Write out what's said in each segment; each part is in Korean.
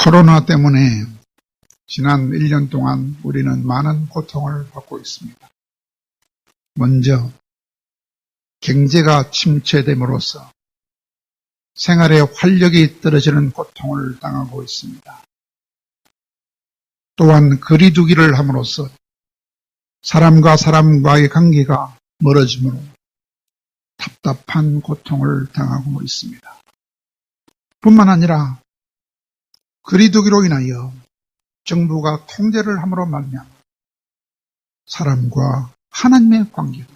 코로나 때문에 지난 1년 동안 우리는 많은 고통을 받고 있습니다. 먼저 경제가 침체됨으로써 생활의 활력이 떨어지는 고통을 당하고 있습니다. 또한 거리두기를 함으로써 사람과 사람과의 관계가 멀어지므로 답답한 고통을 당하고 있습니다. 뿐만 아니라 거리두기로 인하여 정부가 통제를 함으로 말미암아 사람과 하나님의 관계가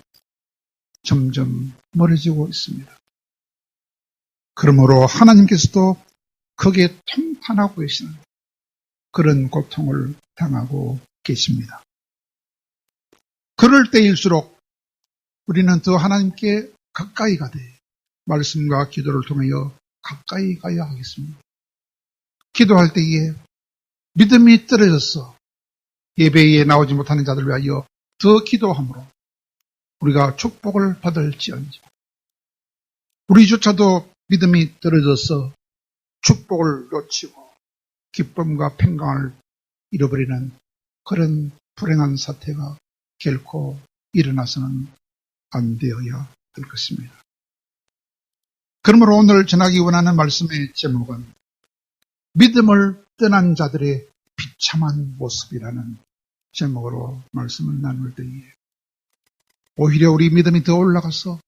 점점 멀어지고 있습니다. 그러므로 하나님께서도 크게 통탄하고 계시는 그런 고통을 당하고 계십니다. 그럴 때일수록 우리는 더 하나님께 가까이 가되 말씀과 기도를 통하여 가까이 가야 하겠습니다. 기도할 때에 믿음이 떨어져서 예배에 나오지 못하는 자들을 위하여 더 기도함으로 우리가 축복을 받을지언정 우리조차도 믿음이 떨어져서 축복을 놓치고 기쁨과 평강을 잃어버리는 그런 불행한 사태가 결코 일어나서는 안 되어야 할 것입니다. 그러므로 오늘 전하기 원하는 말씀의 제목은 믿음을 떠난 자들의 비참한 모습이라는 제목으로 말씀을 나눌 때에 오히려 우리 믿음이 더 올라가서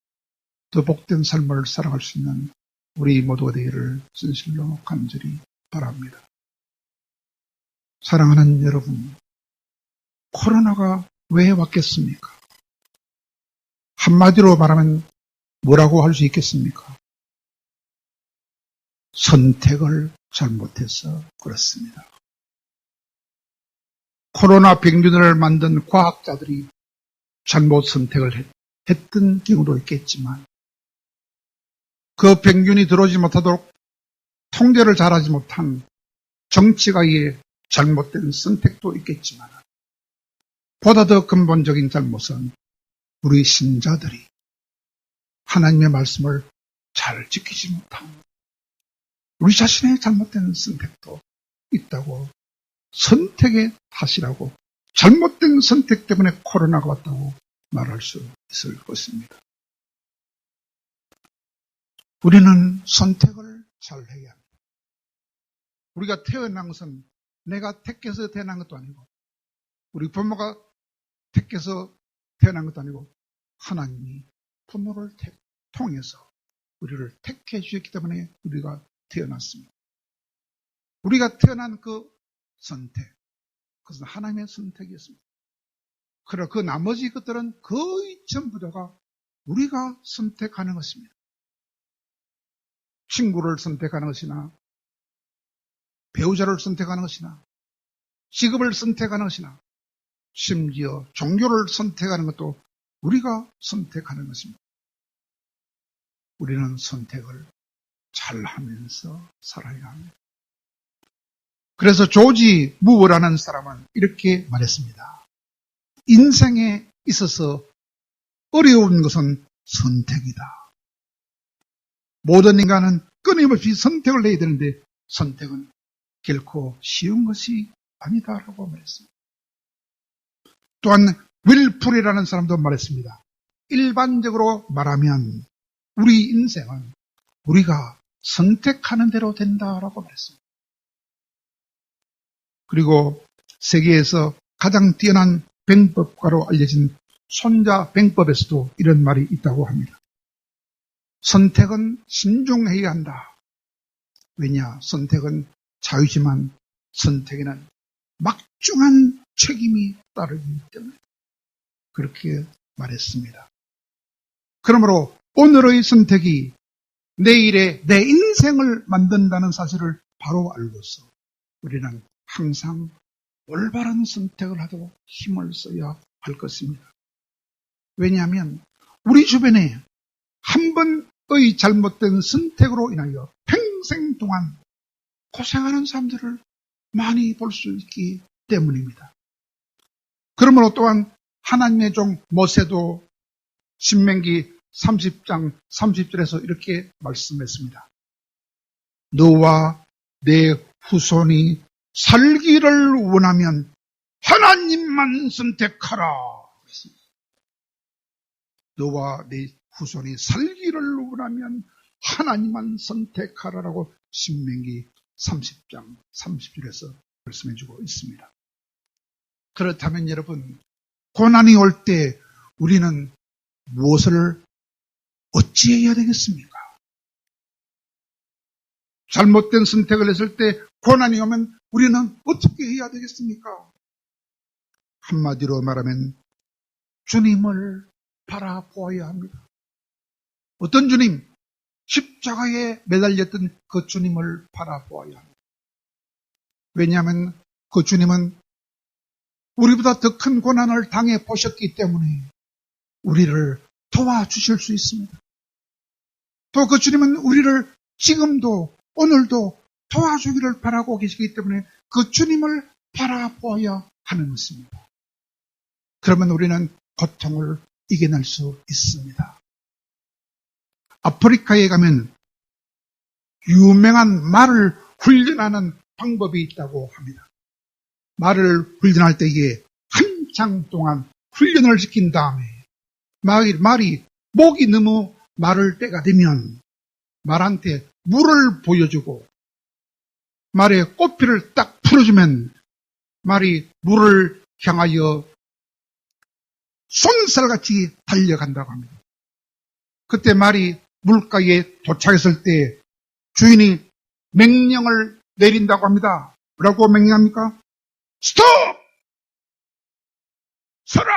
더 복된 삶을 살아갈 수 있는 우리 모두가 되기를 진실로 간절히 바랍니다. 사랑하는 여러분, 코로나가 왜 왔겠습니까? 한마디로 말하면 뭐라고 할 수 있겠습니까? 선택을 잘못해서 그렇습니다. 코로나 병균을 만든 과학자들이 잘못 선택을 했던 경우도 있겠지만 그 병균이 들어오지 못하도록 통제를 잘하지 못한 정치가의 잘못된 선택도 있겠지만 보다 더 근본적인 잘못은 우리 신자들이 하나님의 말씀을 잘 지키지 못한 우리 자신의 잘못된 선택도 있다고 선택의 탓이라고 잘못된 선택 때문에 코로나가 왔다고 말할 수 있을 것입니다. 우리는 선택을 잘 해야 합니다. 우리가 태어난 것은 내가 택해서 태어난 것도 아니고 우리 부모가 택해서 태어난 것도 아니고 하나님이 부모를 통해서 우리를 택해 주셨기 때문에 우리가 태어났습니다. 우리가 태어난 그 선택, 그것은 하나님의 선택이었습니다. 그러나 그 나머지 것들은 거의 전부 다가 우리가 선택하는 것입니다. 친구를 선택하는 것이나 배우자를 선택하는 것이나 직업을 선택하는 것이나 심지어 종교를 선택하는 것도 우리가 선택하는 것입니다. 우리는 선택을 잘하면서 살아야 합니다. 그래서 조지 무어라는 사람은 이렇게 말했습니다. 인생에 있어서 어려운 것은 선택이다. 모든 인간은 끊임없이 선택을 해야 되는데 선택은 결코 쉬운 것이 아니다라고 말했습니다. 또한 윌풀이라는 사람도 말했습니다. 일반적으로 말하면 우리 인생은 우리가 선택하는 대로 된다라고 말했습니다. 그리고 세계에서 가장 뛰어난 병법가로 알려진 손자 병법에서도 이런 말이 있다고 합니다. 선택은 신중해야 한다. 왜냐? 선택은 자유지만 선택에는 막중한 책임이 따르기 때문에 그렇게 말했습니다. 그러므로 오늘의 선택이 내일의 내 인생을 만든다는 사실을 바로 알고서 우리는 항상 올바른 선택을 하도록 힘을 써야 할 것입니다. 왜냐하면 우리 주변에 한 번의 잘못된 선택으로 인하여 평생 동안 고생하는 사람들을 많이 볼 수 있기 때문입니다. 그러므로 또한 하나님의 종 모세도 신명기 30장 30절에서 이렇게 말씀했습니다. 너와 내 후손이 살기를 원하면 하나님만 선택하라. 너와 네 후손이 살기를 원하면 하나님만 선택하라라고 신명기 30장 30절에서 말씀해주고 있습니다. 그렇다면 여러분, 고난이 올 때 우리는 무엇을 어찌해야 되겠습니까? 잘못된 선택을 했을 때 고난이 오면 우리는 어떻게 해야 되겠습니까? 한마디로 말하면 주님을 바라보아야 합니다. 어떤 주님? 십자가에 매달렸던 그 주님을 바라보아야 합니다. 왜냐하면 그 주님은 우리보다 더 큰 고난을 당해 보셨기 때문에 우리를 도와주실 수 있습니다. 또 그 주님은 우리를 지금도 오늘도 도와주기를 바라고 계시기 때문에 그 주님을 바라보아야 하는 것입니다. 그러면 우리는 고통을 이겨낼 수 있습니다. 아프리카에 가면 유명한 말을 훈련하는 방법이 있다고 합니다. 말을 훈련할 때에 한창 동안 훈련을 시킨 다음에 말이 목이 너무 마를 때가 되면 말한테 물을 보여주고 말의 꼬피를 딱 풀어주면 말이 물을 향하여 쏜살같이 달려간다고 합니다. 그때 말이 물가에 도착했을 때 주인이 명령을 내린다고 합니다. 뭐라고 명령합니까? 스톱! 서라!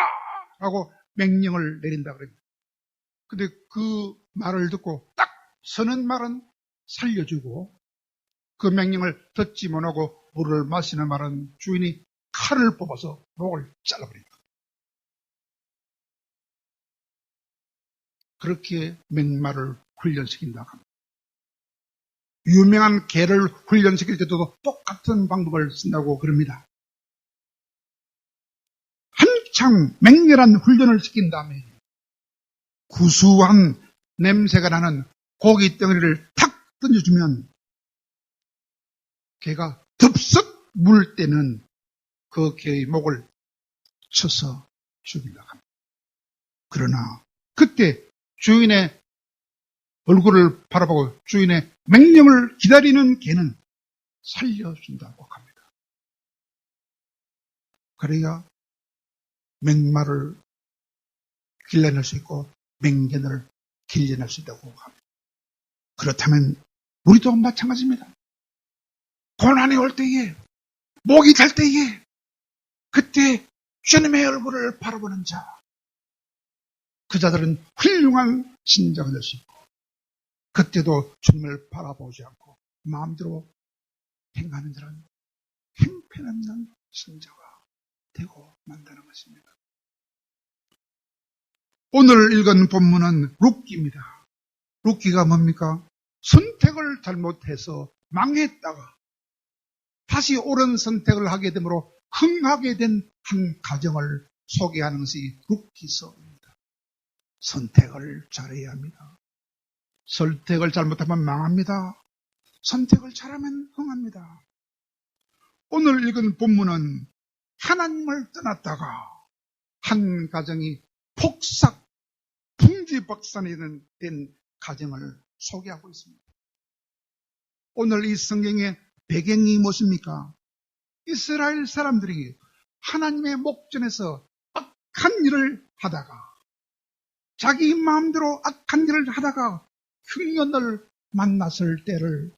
라고 명령을 내린다고 합니다. 근데 그 말을 듣고 딱 서는 말은 살려주고 그 명령을 듣지 못하고 물을 마시는 말은 주인이 칼을 뽑아서 목을 잘라버립니다. 그렇게 맹마를 훈련시킨다고 합니다. 유명한 개를 훈련시킬 때도 똑같은 방법을 쓴다고 그럽니다. 한창 맹렬한 훈련을 시킨 다음에 구수한 냄새가 나는 고기 덩어리를 탁 던져주면 개가 덥석 물 때는 그 개의 목을 쳐서 죽인다고 합니다. 그러나 그때 주인의 얼굴을 바라보고 주인의 명령을 기다리는 개는 살려준다고 합니다. 그래야 맹마를 길러낼 수 있고 맹견을 길러낼 수 있다고 합니다. 그렇다면 우리도 마찬가지입니다. 고난이 올 때에, 목이 달 때에 그때 주님의 얼굴을 바라보는 자, 그 자들은 훌륭한 신장을 낼 수 있고 그때도 주님을 바라보지 않고 마음대로 행하는 자는 형편없는 신자가 되고 만다는 것입니다. 오늘 읽은 본문은 룻기입니다. 룻기가 뭡니까? 선택을 잘못해서 망했다가 다시 옳은 선택을 하게 되므로 흥하게 된 한 가정을 소개하는 것이 룻기서입니다. 선택을 잘해야 합니다. 선택을 잘못하면 망합니다. 선택을 잘하면 흥합니다. 오늘 읽은 본문은 하나님을 떠났다가 한 가정이 폭삭 풍지박산이 된 가정을 소개하고 있습니다. 오늘 이 성경의 배경이 무엇입니까? 이스라엘 사람들이 하나님의 목전에서 악한 일을 하다가 자기 마음대로 악한 일을 하다가 흉년을 만났을 때를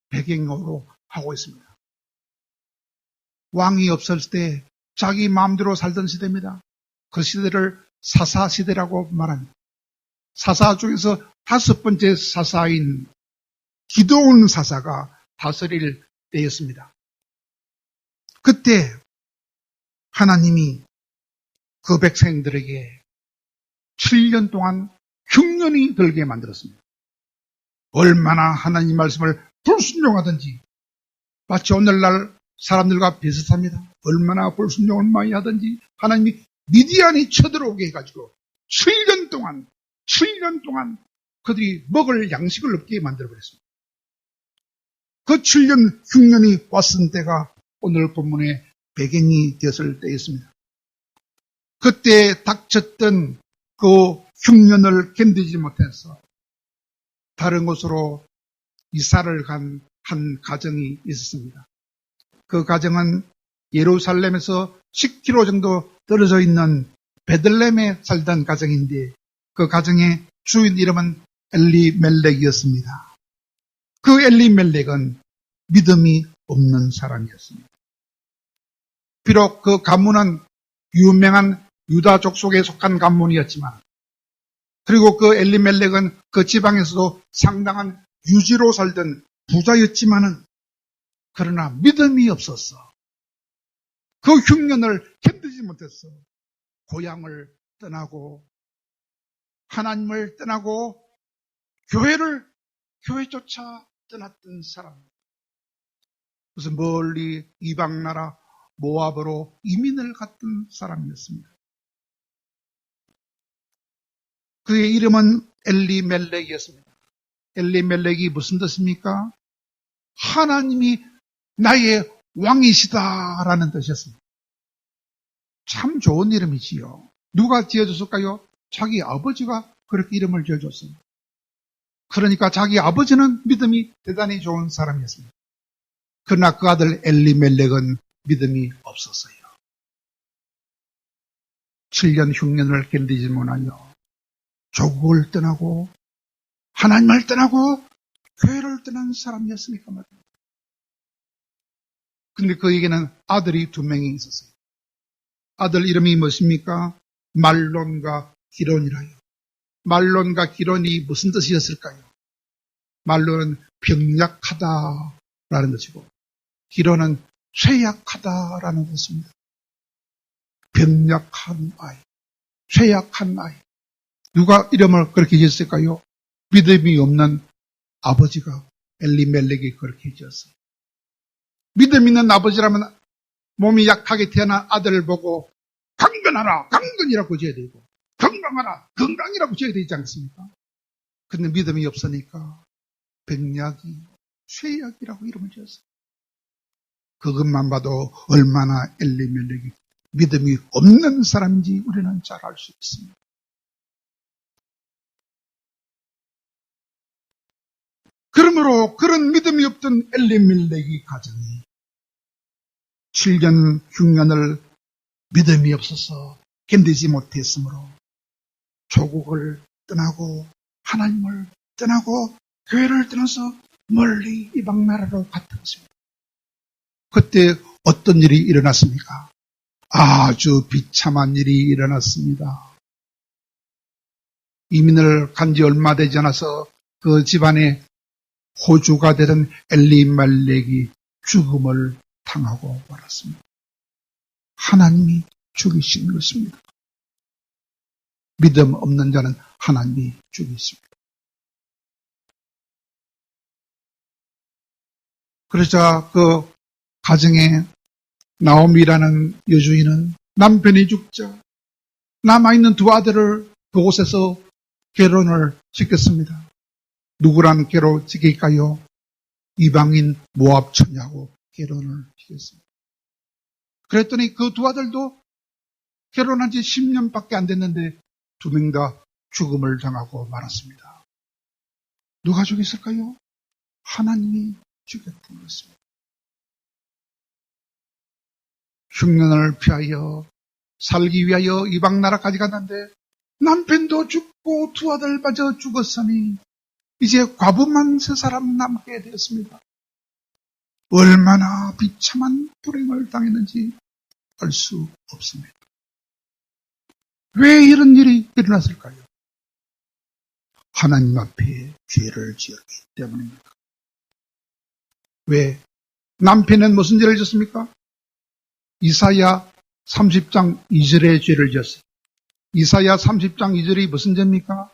배경으로 하고 있습니다. 왕이 없었을 때 자기 마음대로 살던 시대입니다. 그 시대를 사사시대라고 말합니다. 사사 중에서 5번째 사사인 기드온 사사가 다스릴 때였습니다. 그때 하나님이 그 백성들에게 7년 동안 흉년이 들게 만들었습니다. 얼마나 하나님 말씀을 불순종하든지 마치 오늘날 사람들과 비슷합니다. 얼마나 불순종을 많이 하든지 하나님이 미디안이 쳐들어오게 해가지고 7년 동안 그들이 먹을 양식을 없게 만들어버렸습니다. 그 7년 흉년이 왔은 때가 오늘 본문의 배경이 되었을 때였습니다. 그때 닥쳤던 그 흉년을 견디지 못해서 다른 곳으로 이사를 간 한 가정이 있었습니다. 그 가정은 예루살렘에서 10km 정도 떨어져 있는 베들레헴에 살던 가정인데 그 가정의 주인 이름은 엘리멜렉이었습니다. 그 엘리멜렉은 믿음이 없는 사람이었습니다. 비록 그 가문은 유명한 유다족 속에 속한 가문이었지만 그리고 그 엘리멜렉은 그 지방에서도 상당한 유지로 살던 부자였지만은 그러나 믿음이 없었어. 그 흉년을 견디지 못했어. 고향을 떠나고 하나님을 떠나고 교회조차 떠났던 사람. 무슨 멀리 이방 나라 모압으로 이민을 갔던 사람이었습니다. 그의 이름은 엘리멜렉이었습니다. 엘리멜렉이 무슨 뜻입니까? 하나님이 나의 왕이시다라는 뜻이었습니다. 참 좋은 이름이지요. 누가 지어줬을까요? 자기 아버지가 그렇게 이름을 지어줬습니다. 그러니까 자기 아버지는 믿음이 대단히 좋은 사람이었습니다. 그러나 그 아들 엘리멜렉은 믿음이 없었어요. 7년 흉년을 견디지 못하여 조국을 떠나고 하나님을 떠나고 교회를 떠난 사람이었으니까 말입니다. 근데 그에게는 아들이 2명이 있었어요. 아들 이름이 무엇입니까? 말론과 기론이라요. 말론과 기론이 무슨 뜻이었을까요? 말론은 병약하다라는 뜻이고 기론은 쇠약하다라는 뜻입니다. 병약한 아이, 쇠약한 아이. 누가 이름을 그렇게 지었을까요? 믿음이 없는 아버지가 엘리멜렉이 그렇게 지었어요. 믿음 있는 아버지라면 몸이 약하게 태어난 아들을 보고 강건하라, 강건이라고 지어야 되고 건강하라, 건강이라고 지어야 되지 않습니까? 근데 믿음이 없으니까 병약이, 쇠약이라고 이름을 지었어요. 그것만 봐도 얼마나 엘리멜렉이 믿음이 없는 사람인지 우리는 잘 알 수 있습니다. 그러므로 그런 믿음이 없던 엘리멜렉이 가정이 7년 흉년을 믿음이 없어서 견디지 못했으므로 조국을 떠나고 하나님을 떠나고 교회를 떠나서 멀리 이방 나라로 갔습니다. 그때 어떤 일이 일어났습니까? 아주 비참한 일이 일어났습니다. 이민을 간 지 얼마 되지 않아서 그 집안에 호주가 되던 엘리멜렉이 죽음을 당하고 말았습니다. 하나님이 죽이신 것입니다. 믿음 없는 자는 하나님이 죽이십니다. 그러자 그 가정에 나오미라는 여주인은 남편이 죽자 남아있는 2 아들을 그곳에서 결혼을 시켰습니다. 누구랑 결혼 시킬까요? 이방인 모압 처녀하고 결혼을 시켰습니다. 그랬더니 그 2 아들도 결혼한 지 10년밖에 안 됐는데 2명 다 죽음을 당하고 말았습니다. 누가 죽였을까요? 하나님이 죽였던 것입니다. 흉년을 피하여 살기 위하여 이방 나라까지 갔는데 남편도 죽고 2 아들마저 죽었으니 이제 과부만 3사람 남게 되었습니다. 얼마나 비참한 불행을 당했는지 알 수 없습니다. 왜 이런 일이 일어났을까요? 하나님 앞에 죄를 지었기 때문입니다. 왜? 남편은 무슨 죄를 지었습니까? 이사야 30장 2절의 죄를 지었어요. 이사야 30장 2절이 무슨 죄입니까?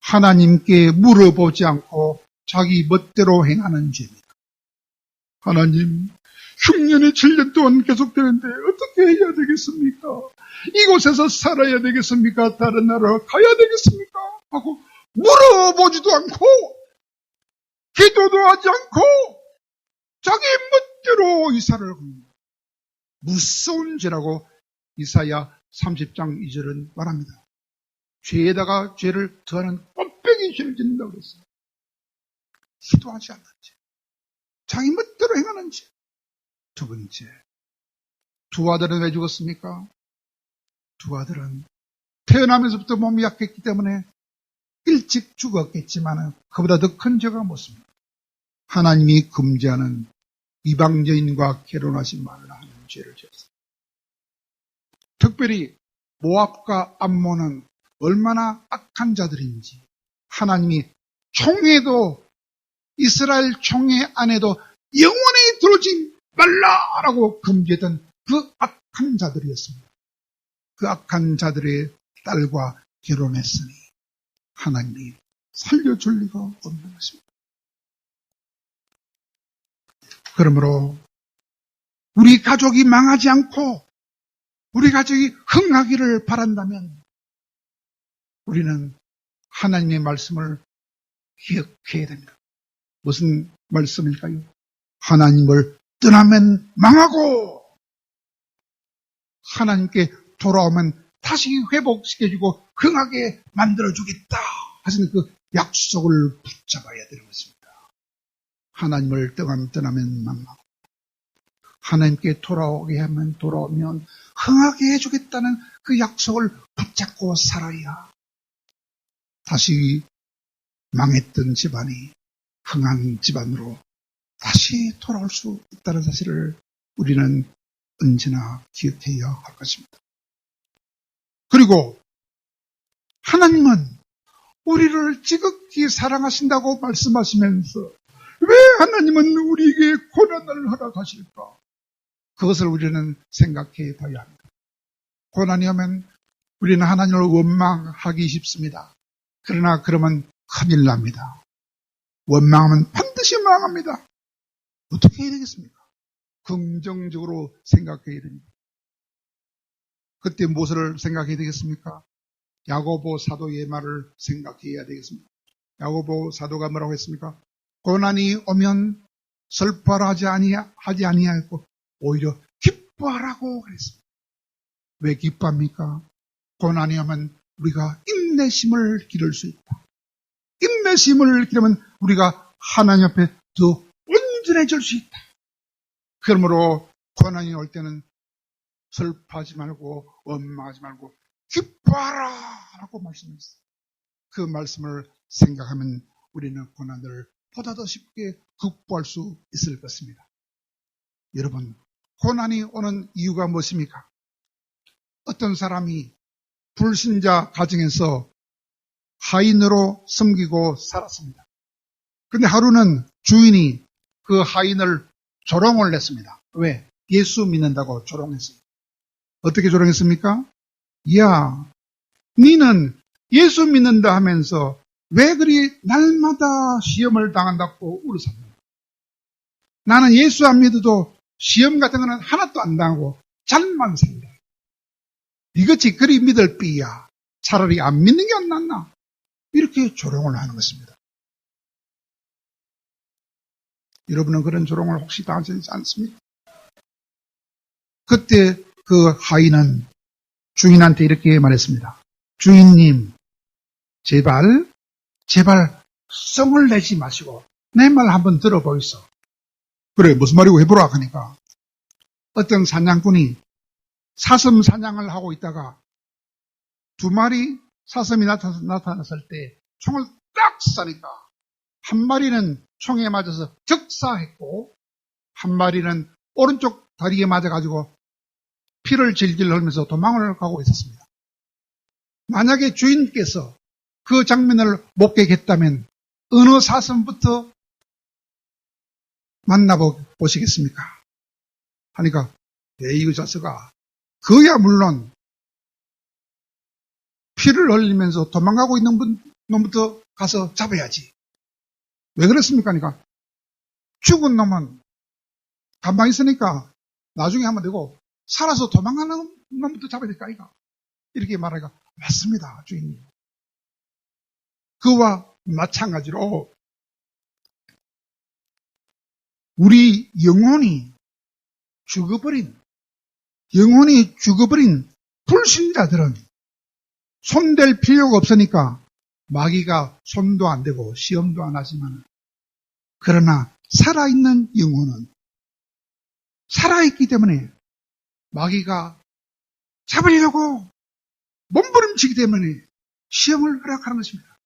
하나님께 물어보지 않고 자기 멋대로 행하는 죄입니다. 하나님, 흉년이 7년 동안 계속되는데 어떻게 해야 되겠습니까? 이곳에서 살아야 되겠습니까? 다른 나라로 가야 되겠습니까? 하고 물어보지도 않고 기도도 하지 않고 또 이사를 겁니다. 무서운 죄라고 이사야 30장 2절은 말합니다. 죄에다가 죄를 더하는 뻔뺑이 죄를 짓는다고 그랬어요. 기도하지 않는지, 자기 멋대로 행하는지. 두 번째, 두 아들은 왜 죽었습니까? 두 아들은 태어나면서부터 몸이 약했기 때문에 일찍 죽었겠지만 그보다 더 큰 죄가 무엇입니까? 하나님이 금지하는 이방여인과 결혼하지 말라 하는 죄를 지었습니다. 특별히 모압과 암몬은 얼마나 악한 자들인지 하나님이 총회도 이스라엘 총회 안에도 영원히 들어오지 말라라고 금지했던 그 악한 자들이었습니다. 그 악한 자들의 딸과 결혼했으니 하나님이 살려줄 리가 없는 것입니다. 그러므로 우리 가족이 망하지 않고 우리 가족이 흥하기를 바란다면 우리는 하나님의 말씀을 기억해야 됩니다. 무슨 말씀일까요? 하나님을 떠나면 망하고 하나님께 돌아오면 다시 회복시켜주고 흥하게 만들어주겠다 하시는 그 약속을 붙잡아야 되는 것입니다. 하나님을 떠나면 망하고 하나님께 돌아오게 하면 돌아오면 흥하게 해주겠다는 그 약속을 붙잡고 살아야 다시 망했던 집안이 흥한 집안으로 다시 돌아올 수 있다는 사실을 우리는 언제나 기억해야 할 것입니다. 그리고 하나님은 우리를 지극히 사랑하신다고 말씀하시면서 왜 하나님은 우리에게 고난을 허락하실까? 그것을 우리는 생각해 봐야 합니다. 고난이 오면 우리는 하나님을 원망하기 쉽습니다. 그러나 그러면 큰일 납니다. 원망하면 반드시 망합니다. 어떻게 해야 되겠습니까? 긍정적으로 생각해야 됩니다. 그때 무엇을 생각해야 되겠습니까? 야고보 사도의 말을 생각해야 되겠습니다. 야고보 사도가 뭐라고 했습니까? 고난이 오면 슬퍼하라 하지 아니하였고 오히려 기뻐하라고 그랬습니다. 왜 기뻐합니까? 고난이 오면 우리가 인내심을 기를 수 있다. 인내심을 기르면 우리가 하나님 앞에 더 온전해질 수 있다. 그러므로 고난이 올 때는 슬퍼하지 말고 원망하지 말고 기뻐하라 라고 말씀했어요. 그 말씀을 생각하면 우리는 고난을 보다 더 쉽게 극복할 수 있을 것입니다. 여러분, 고난이 오는 이유가 무엇입니까? 어떤 사람이 불신자 가정에서 하인으로 섬기고 살았습니다. 그런데 하루는 주인이 그 하인을 조롱을 냈습니다. 왜? 예수 믿는다고 조롱했어요. 어떻게 조롱했습니까? 야, 니는 예수 믿는다 하면서 왜 그리 날마다 시험을 당한다고 울었습니까? 나는 예수 안 믿어도 시험 같은 거는 하나도 안 당하고 잘만 산다. 이것이 그리 믿을 삐야. 차라리 안 믿는 게 안 낫나? 이렇게 조롱을 하는 것입니다. 여러분은 그런 조롱을 혹시 당하지 않습니까? 그때 그 하인은 주인한테 이렇게 말했습니다. 주인님, 제발 성을 내지 마시고 내 말 한번 들어보이소. 그래, 무슨 말이고 해보라 하니까 어떤 사냥꾼이 사슴 사냥을 하고 있다가 두 마리 사슴이 나타났을 때 총을 딱 쏘니까 한 마리는 총에 맞아서 적사했고 한 마리는 오른쪽 다리에 맞아가지고 피를 질질 흘리면서 도망을 가고 있었습니다. 만약에 주인께서 그 장면을 목격했다면 어느 사슴부터 만나보시겠습니까? 하니까 이 자스가 그야 물론 피를 흘리면서 도망가고 있는 놈부터 가서 잡아야지. 왜 그렇습니까? 그러니까 죽은 놈은 가만히 있으니까 나중에 하면 되고 살아서 도망가는 놈부터 잡아야 될까 아이가? 이렇게 말하니까 맞습니다, 주인님. 그와 마찬가지로 우리 영혼이 죽어버린, 영혼이 죽어버린 불신자들은 손댈 필요가 없으니까 마귀가 손도 안 대고 시험도 안 하지만, 그러나 살아있는 영혼은 살아있기 때문에 마귀가 잡으려고 몸부림치기 때문에 시험을 허락하는 것입니다.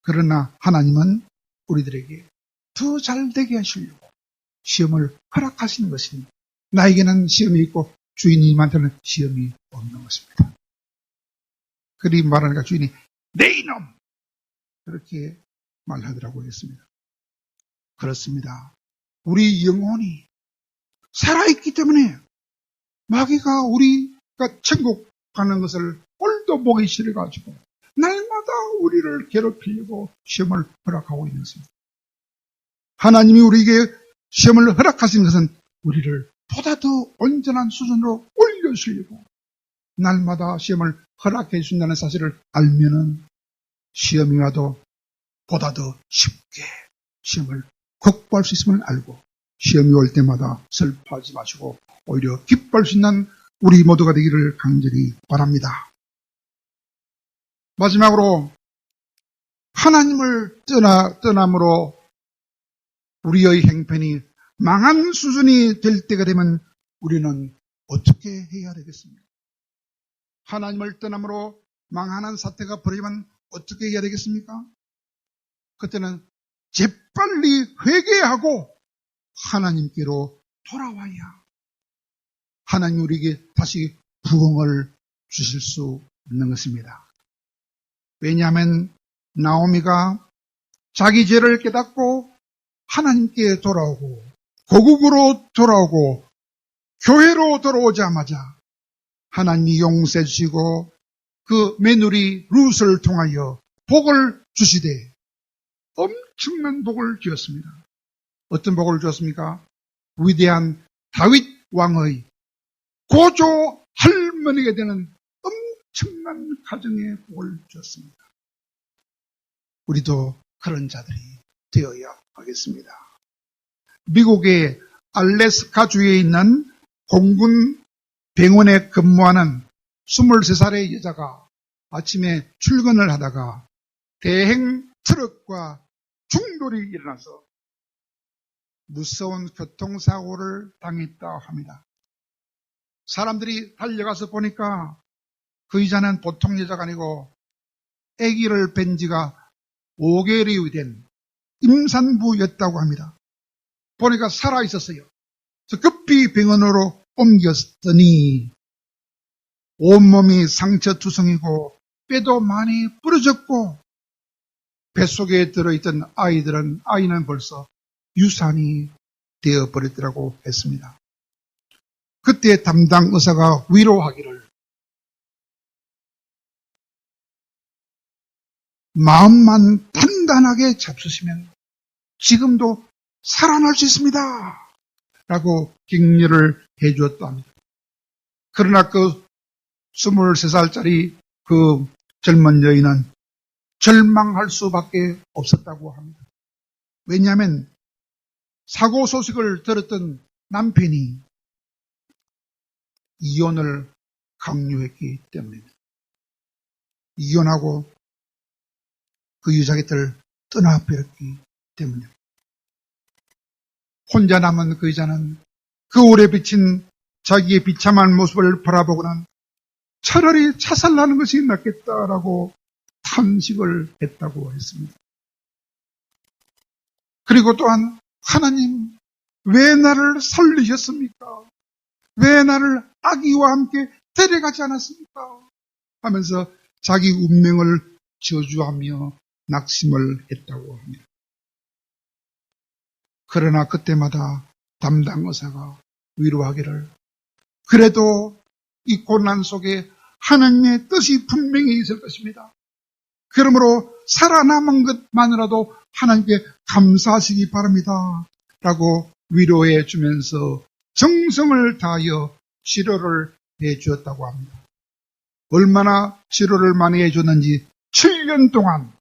그러나 하나님은 우리들에게 더 잘되게 하시려고 시험을 허락하시는 것입니다. 나에게는 시험이 있고 주인님한테는 시험이 없는 것입니다. 그리 말하니까 주인이 내 이놈! 그렇게 말하더라고 했습니다. 그렇습니다. 우리 영혼이 살아있기 때문에 마귀가 우리가 천국 가는 것을 꼴도 보기 싫어가지고 날마다 우리를 괴롭히려고 시험을 허락하고 있는 것입니다. 하나님이 우리에게 시험을 허락하신 것은 우리를 보다 더 온전한 수준으로 올려주려고 날마다 시험을 허락해 준다는 사실을 알면은 시험이 와도 보다 더 쉽게 시험을 극복할 수 있음을 알고 시험이 올 때마다 슬퍼하지 마시고 오히려 기뻐할 수 있는 우리 모두가 되기를 간절히 바랍니다. 마지막으로 하나님을 떠남으로 우리의 행편이 망한 수준이 될 때가 되면 우리는 어떻게 해야 되겠습니까? 하나님을 떠남으로 망하는 사태가 벌어지면 어떻게 해야 되겠습니까? 그때는 재빨리 회개하고 하나님께로 돌아와야 하나님 우리에게 다시 부흥을 주실 수 있는 것입니다. 왜냐하면 나오미가 자기 죄를 깨닫고 하나님께 돌아오고 고국으로 돌아오고 교회로 돌아오자마자 하나님이 용서해 주시고 그 며느리 룻을 통하여 복을 주시되 엄청난 복을 주었습니다. 어떤 복을 주었습니까? 위대한 다윗 왕의 고조 할머니가 되는 엄청난 가정의 복을 주었습니다. 우리도 그런 자들이 되어야 하겠습니다. 미국의 알래스카주에 있는 공군 병원에 근무하는 23살의 여자가 아침에 출근을 하다가 대행 트럭과 충돌이 일어나서 무서운 교통사고를 당했다 합니다. 사람들이 달려가서 보니까 그 여자는 보통 여자가 아니고 아기를 뵌 지가 5개월이 된 임산부였다고 합니다. 보니까 살아있었어요. 그래서 급히 병원으로 옮겼더니 온몸이 상처투성이고 뼈도 많이 부러졌고 뱃속에 들어있던 아이는 벌써 유산이 되어버렸더라고 했습니다. 그때 담당 의사가 위로하기를 마음만 단단하게 잡수시면 지금도 살아날 수 있습니다. 라고 격려를 해주었다 합니다. 그러나 그 23살짜리 그 젊은 여인은 절망할 수밖에 없었다고 합니다. 왜냐하면 사고 소식을 들었던 남편이 이혼을 강요했기 때문입니다. 이혼하고 그 여자 곁을 떠나버렸기 때문입니다. 혼자 남은 그 여자는 그 오래 비친 자기의 비참한 모습을 바라보고는 차라리 자살나는 것이 낫겠다라고 탄식을 했다고 했습니다. 그리고 또한 하나님 왜 나를 살리셨습니까? 왜 나를 아기와 함께 데려가지 않았습니까? 하면서 자기 운명을 저주하며 낙심을 했다고 합니다. 그러나 그때마다 담당 의사가 위로하기를 그래도 이 고난 속에 하나님의 뜻이 분명히 있을 것입니다. 그러므로 살아남은 것만으로도 하나님께 감사하시기 바랍니다. 라고 위로해 주면서 정성을 다하여 치료를 해 주었다고 합니다. 얼마나 치료를 많이 해 줬는지 7년 동안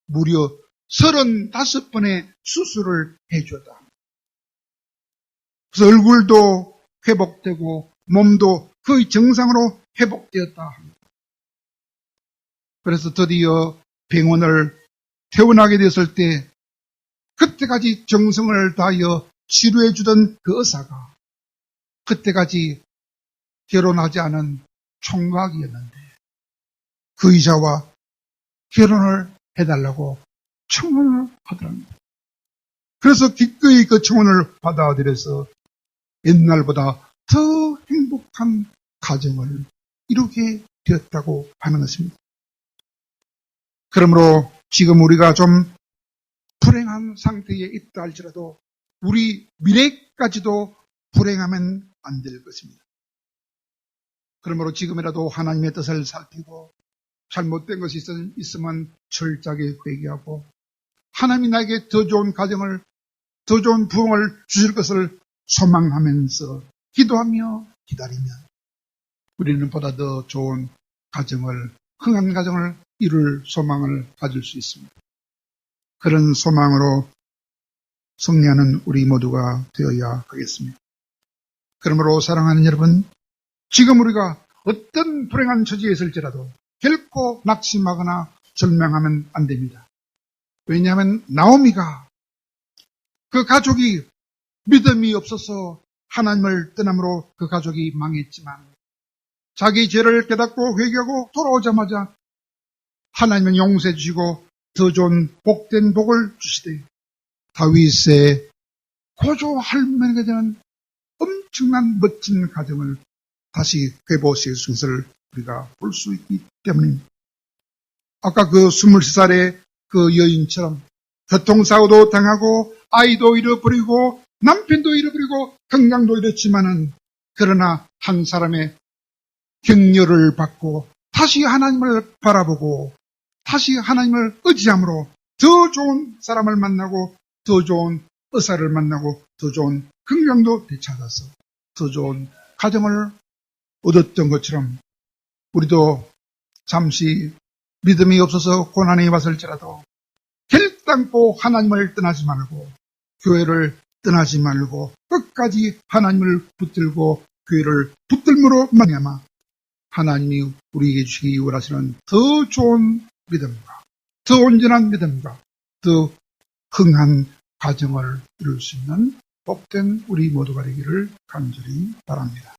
무려 35번의 수술을 해주었다. 그래서 얼굴도 회복되고 몸도 거의 정상으로 회복되었다. 그래서 드디어 병원을 퇴원하게 되었을 때 그때까지 정성을 다하여 치료해 주던 그 의사가 그때까지 결혼하지 않은 총각이었는데 그 의사와 결혼을 해달라고 청혼을 하더랍니다. 그래서 기꺼이 그 청혼을 받아들여서 옛날보다 더 행복한 가정을 이루게 되었다고 하는 것입니다. 그러므로 지금 우리가 좀 불행한 상태에 있다 할지라도 우리 미래까지도 불행하면 안 될 것입니다. 그러므로 지금이라도 하나님의 뜻을 살피고 잘못된 것이 있으면 철저하게 회개하고 하나님이 나에게 더 좋은 가정을, 더 좋은 부흥을 주실 것을 소망하면서 기도하며 기다리면 우리는 보다 더 좋은 가정을, 흥한 가정을 이룰 소망을 가질 수 있습니다. 그런 소망으로 승리하는 우리 모두가 되어야 하겠습니다. 그러므로 사랑하는 여러분, 지금 우리가 어떤 불행한 처지에 있을지라도 결코 낙심하거나 절망하면 안 됩니다. 왜냐하면 나오미가 그 가족이 믿음이 없어서 하나님을 떠남으로 그 가족이 망했지만 자기 죄를 깨닫고 회개하고 돌아오자마자 하나님은 용서해 주시고 더 좋은 복된 복을 주시되 다윗의 고조 할머니가 되는 엄청난 멋진 가정을 다시 회복시킬 것을 우리가 볼 수 있기 때문입니다. 아까 그 23살의 그 여인처럼 교통사고도 당하고 아이도 잃어버리고 남편도 잃어버리고 건강도 잃었지만은 그러나 한 사람의 격려를 받고 다시 하나님을 바라보고 다시 하나님을 의지함으로 더 좋은 사람을 만나고 더 좋은 의사를 만나고 더 좋은 건강도 되찾아서 더 좋은 가정을 얻었던 것처럼 우리도 잠시 믿음이 없어서 고난이 왔을지라도 결단코 하나님을 떠나지 말고 교회를 떠나지 말고 끝까지 하나님을 붙들고 교회를 붙들므로 말미암아 하나님이 우리에게 주시기 원하시는 더 좋은 믿음과 더 온전한 믿음과 더 흥한 가정을 이룰 수 있는 복된 우리 모두가 되기를 간절히 바랍니다.